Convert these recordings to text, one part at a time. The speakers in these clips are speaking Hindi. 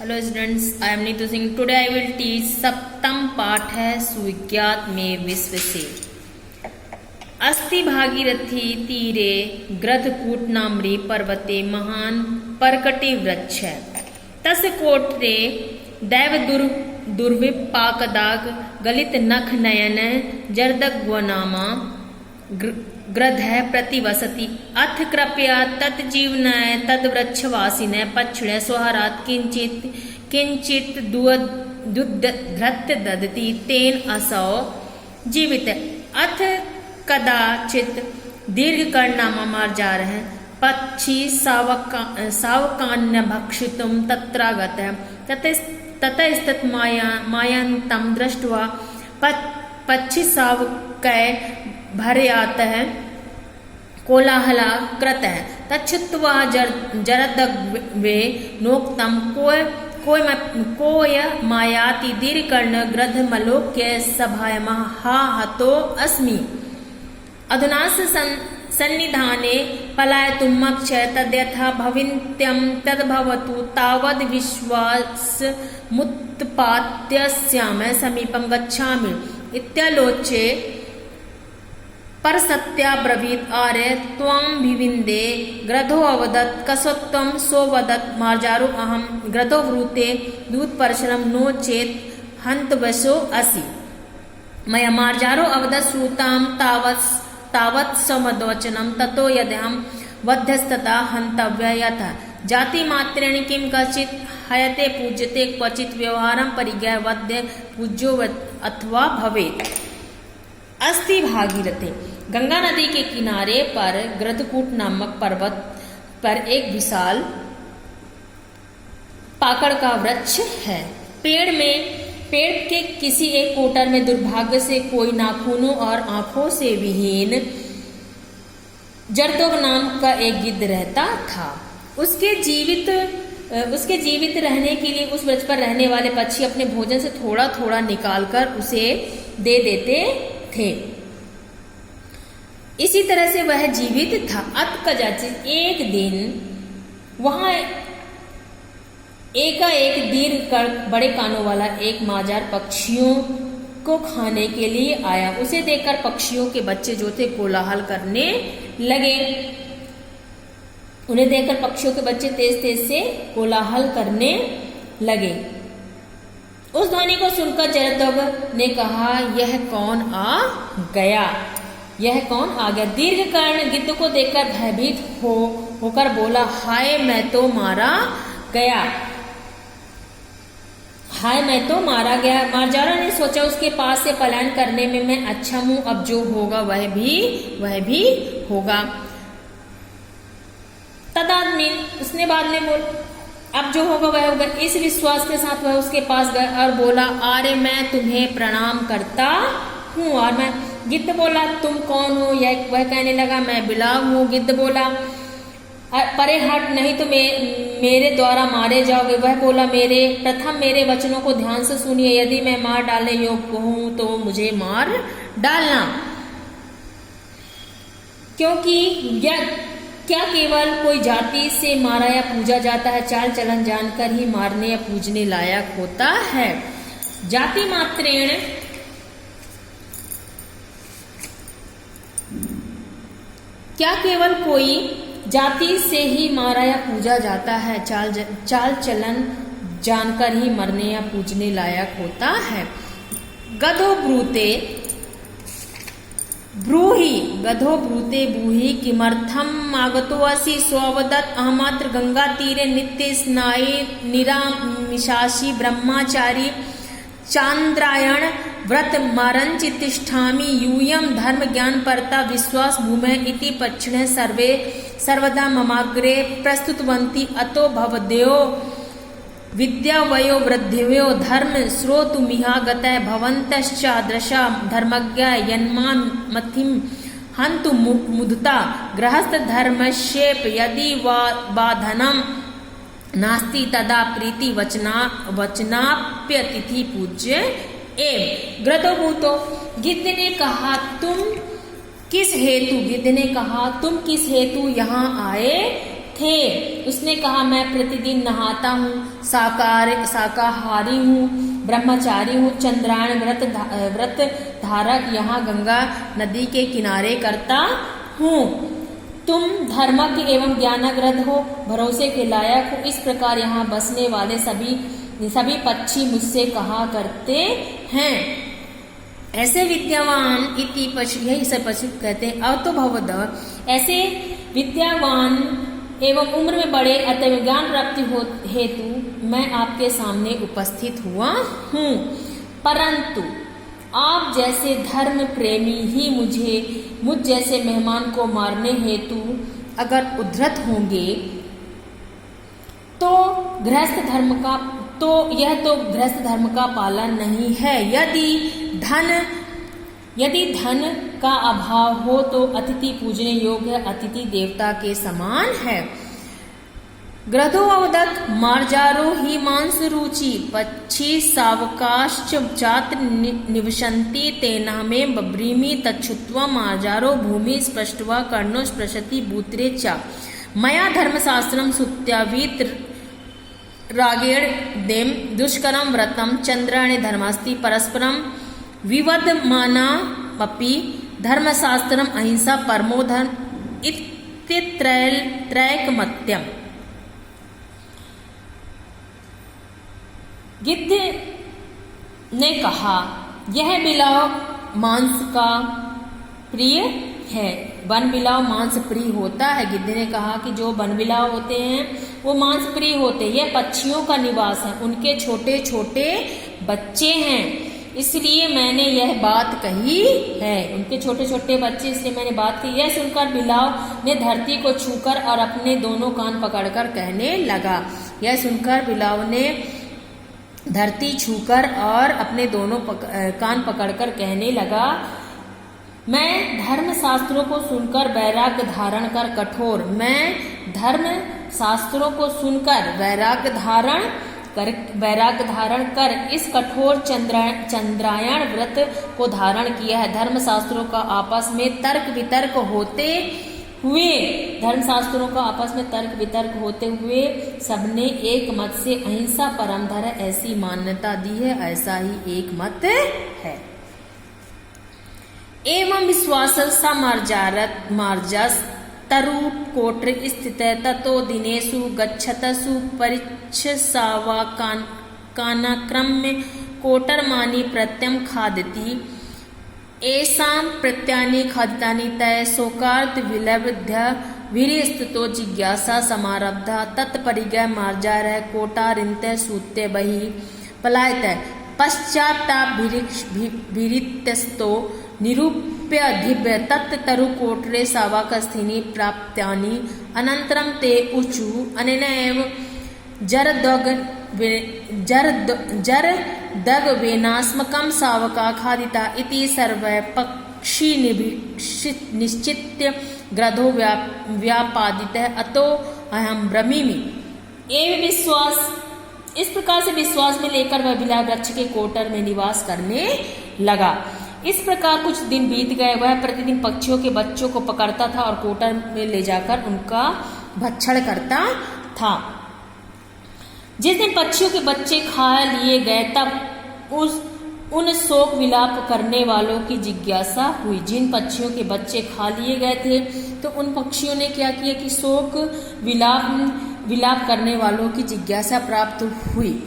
Hello students, I am Neetu Singh. Today I will teach सप्तम पाठ है सुविज्ञात में विश्व से। अस्ति भागीरथी तीरे ग्रधकूट नाम्री पर्वते महान परकटे वृक्ष है। तस कोटरे दैव दुर्विपाकदाग गलित नख नयन जर्दग्वनामा ग्रध प्रतिवसति अथ कृपया तत्जीवनाय तद्वृक्षवासिन पक्षिण स्वहरात किंचित दुद्धृत ददति तेन असौ जीवित अथ कदाचित दीर्घ कर्णामा मार्जार है पक्षी सावकान्य भक्षितुम तत्रागत ततस्तत् मायन्तं दृष्ट्वा पक्षी सावकै भर्यात है कोलाहला कृत है तच्छुत्वा जरदग्वे नोक्तम कोय मायाति दीर्घकर्ण ग्रधमलोक्य सभायमः हा हतो अस्मि अधुनास सन्निधाने पलायतुमक्ष तद्यथा भविन्त्यं तद्भवतु तावद् विश्वासमुत्पाद्य समीपं गच्छामि इत्यालोच्य परसत्याब्रवीत् आर्य त्वां विविन्दे ग्रधो अवदत् कसत्वं सोवदत् मार्जारो अहं ग्रधो ब्रूते दूतपर्शनं नो चेत् हन्तवशो असि मया मार्जारो अवदत् श्रुतां तावत् समद्वचनं ततो यदहं वध्यस्तता हन्तव्य यथा जातिमात्रेण किं कचित् हयते पूज्यते क्वचित् व्यवहारं परिज्ञाय वध्य पूज्यो अथवा भवेत्। अस्ति भागीरथी गंगा नदी के किनारे पर ग्रधकूट नामक पर्वत पर एक विशाल पाकड़ का वृक्ष है। पेड़ के किसी एक कोटर में दुर्भाग्य से कोई नाखूनों और आंखों से विहीन जरदोग नाम का एक गिद्ध रहता था। उसके जीवित रहने के लिए उस वृक्ष पर रहने वाले पक्षी अपने भोजन से थोड़ा थोड़ा निकालकर उसे दे देते थे। इसी तरह से वह जीवित था। अतकजाचित एक दिन वहां एकाएक दीर्घ बड़े कानों वाला एक माजार पक्षियों को खाने के लिए आया। उसे देखकर पक्षियों के बच्चे जो थे कोलाहल करने लगे। उन्हें देखकर पक्षियों के बच्चे तेज तेज से कोलाहल करने लगे। उस ध्वनि को सुनकर जरदग ने कहा, यह कौन आ गया? दीर्घकर्ण गिद्ध को देखकर भयभीत होकर बोला, हाय मैं तो मारा गया। मार्जारा ने सोचा, उसके पास से पलायन करने में मैं अच्छा हूं, अब जो होगा वह भी होगा। तदादमी उसने बाद में बोल, अब जो होगा वह होगा। इस विश्वास के साथ वह उसके पास गया और बोला, आर्य मैं तुम्हें प्रणाम करता हूँ। और मैं गिद्ध बोला, तुम कौन हो? वह कहने लगा, मैं बिलाव हूँ। गिद्ध बोला, परे हट, नहीं तो मेरे द्वारा मारे जाओगे। वह बोला, प्रथम मेरे वचनों को ध्यान से सुनिए। यदि मैं मार डालने योग्य हूँ तो मुझे मार डालना, क्योंकि क्या केवल कोई जाति से मारा या पूजा जाता है? चाल चलन जानकर ही मारने या पूजने लायक होता है। जाति मात्रेण क्या केवल कोई जाति से ही मारा या पूजा जाता है? चाल चलन जानकर ही मरने या पूजने लायक होता है। गधो ब्रूते ब्रूहि किमर्थम आगतो असि स्ववदत् अहमत्र गंगा तीरे नित्य स्नाये निरामिषासि ब्रह्मचारी चांद्रायण व्रत मारंचि तिष्ठामि यूयं धर्म ज्ञान परता विश्वास भूमे इति पक्षिणे सर्वदा ममाग्रे प्रस्तुतवन्ति अतो भवद्यो विद्यावयो वृद्धिवयो धर्म श्रोतुमिहागतः भवन्तश्चादृशा धर्मज्ञा यन्मां मतिं हन्तु मुदता गृहस्थ धर्मक्षेप यदि बाधनं नास्ति तदा प्रीति वचनाप्यतिथि पूज्य एव। ग्रधोभूतो गिद्ध ने कहा, तुम किस हेतु यहाँ आए थे। उसने कहा, मैं प्रतिदिन नहाता हूँ, शाकाहारी हूँ, ब्रह्मचारी हूँ, चंद्रायण व्रत धारक यहाँ गंगा नदी के किनारे करता हूँ। तुम धर्मज्ञ एवं ज्ञानग्रद हो, भरोसे के लायक हो। इस प्रकार यहाँ बसने वाले सभी पक्षी मुझसे कहा करते हैं। ऐसे विद्यावान इति पशु, यही सब पशु कहते हैं। अतो भवद, ऐसे विद्यावान एवं उम्र में बड़े अतः ज्ञान प्राप्ति हेतु मैं आपके सामने उपस्थित हुआ हूँ। परंतु आप जैसे धर्म प्रेमी ही मुझ जैसे मेहमान को मारने हेतु अगर उद्धत होंगे तो यह तो गृहस्थ धर्म का पालन नहीं है। यदि धन का अभाव हो तो अतिथि पूजने योग्य, अतिथि देवता के समान है। ग्रधो अवदत् मार्जारो हि मांस रुचि, पक्षी सावकाश्च चात्र निवसन्ति तेना मे बभ्रीमि तच्छुत्वा मार्जारो भूमि स्पृष्ट्वा कर्णो स्पृशति भूत्रे च। मया धर्मशास्त्रं सुत्यावीत रागेण देम दुष्करम व्रतम चंद्राणि धर्मास्ति परस्परम विवदमानामपि धर्मशास्त्रम अहिंसा परमो धर्म इत्यत्रैकमत्यम्। गिद्ध ने कहा, यह बिलाव मांस का प्रिय है। वन बिलाव मांस प्रिय होता है। गिद्ध ने कहा कि जो वन बिलाव होते हैं वो मांस प्रिय होते हैं। यह पक्षियों का निवास है, उनके छोटे छोटे बच्चे हैं, इसलिए मैंने यह बात कही है। उनके छोटे छोटे बच्चे, इसलिए मैंने बात की। यह सुनकर बिलाव ने धरती को छूकर और अपने दोनों कान पकड़कर कहने लगा। यह सुनकर बिलाव ने धरती छूकर और अपने दोनों कान पकड़कर कहने लगा, मैं धर्म शास्त्रों को सुनकर वैराग्य धारण कर कठोर वैराग्य धारण कर इस कठोर चंद्रायण व्रत को धारण किया है। धर्मशास्त्रों का आपस में तर्क वितर्क होते हुए सबने एक मत से अहिंसा परम धर्म ऐसी मान्यता दी है। ऐसा ही एक मत है। एवं विश्वास मार्जस तरुकोट्र स्थित ततो दिनेषु गच्छतसु परिच्छसावाकानक्रम्य कोटरमानि प्रत्यं खादति। एषां प्रत्यानि खादितानि तय शोकार्थ विलब्ध्य वीर्यस्तुतो जिज्ञासा समारब्धा। तत्परिगय मार्जारः कोटारिन्तः सूत्य बहिः पलायतः। पश्चात्ताभिरिक्तस्तो निरूप्य दिव्य तत्तरुकोटरे सावाकस्थिनि प्राप्तानि। अनन्तरं ते ऊचु अनेनैव जरदगवेनास्मकं सावका खादिता इति सर्वैः पक्षी निश्चित्य ग्रधो व्यापादितः अतो अहं ब्रवीमि। एवं विश्वास, इस प्रकार से विश्वास में लेकर वह बिलाव वृक्ष के कोटर में निवास करने लगा। इस प्रकार कुछ दिन बीत गए। वह प्रतिदिन पक्षियों के बच्चों को पकड़ता था और कोटर में ले जाकर उनका भक्षण करता था। जिस दिन पक्षियों के बच्चे खा लिए गए तब उन शोक विलाप करने वालों की जिज्ञासा हुई। जिन पक्षियों के बच्चे खा लिए गए थे तो उन पक्षियों ने क्या किया कि शोक विलाप करने वालों की जिज्ञासा प्राप्त हुई।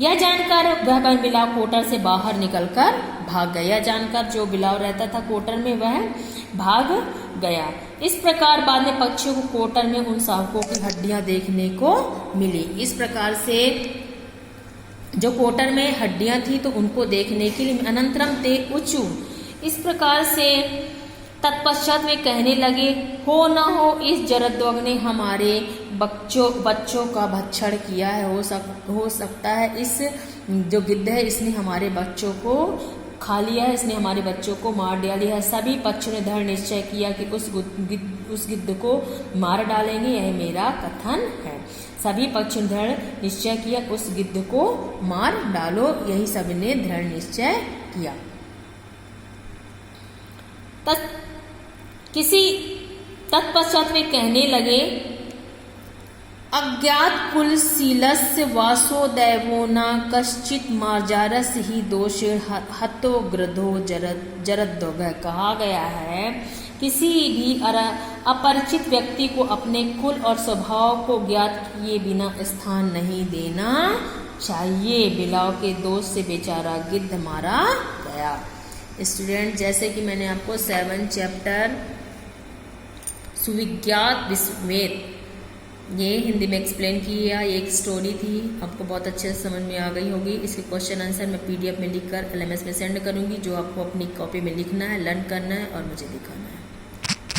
यह जानकर वह बिलाव कोटर से बाहर निकलकर भाग गया। यह जानकर जो बिलाव रहता था कोटर में वह भाग गया। इस प्रकार बाद में पक्षियों को कोटर में उन शावकों की हड्डियां देखने को मिली। इस प्रकार से जो कोटर में हड्डियां थी तो उनको देखने के लिए अनंतरम ते उचु। इस प्रकार से तत्पश्चात वे कहने लगे, हो न हो इस जरद्वग ने हमारे बच्चों का भक्षण किया है। हो सकता है इस जो गिद्ध है इसने हमारे बच्चों को खा लिया है, इसने हमारे बच्चों को मार डालिया है। सभी पक्षियों ने दृढ़ निश्चय किया कि उस गिद्ध को मार डालेंगे। यह मेरा कथन है। सभी पक्षियों ने दृढ़ निश्चय किया उस गिद्ध को मार डालो। यही सबने दृढ़ निश्चय किया। किसी तत्पश्चात वे कहने लगे, अज्ञात कुलशीलस्य वासोदैवो न कश्चित मार्जारस ही दोषे हतो गृधो जरद्वगः। कहा गया है किसी भी अपरिचित व्यक्ति को अपने कुल और स्वभाव को ज्ञात किए बिना स्थान नहीं देना चाहिए। बिलाव के दोष से बेचारा गिद्ध मारा गया। स्टूडेंट, जैसे कि मैंने आपको 7 चैप्टर सुविज्ञात विश्ववेद ये हिंदी में एक्सप्लेन किया, ये एक स्टोरी थी, आपको बहुत अच्छे से समझ में आ गई होगी। इसके क्वेश्चन आंसर मैं PDF में लिखकर LMS में सेंड करूंगी, जो आपको अपनी कॉपी में लिखना है, लर्न करना है और मुझे दिखाना है।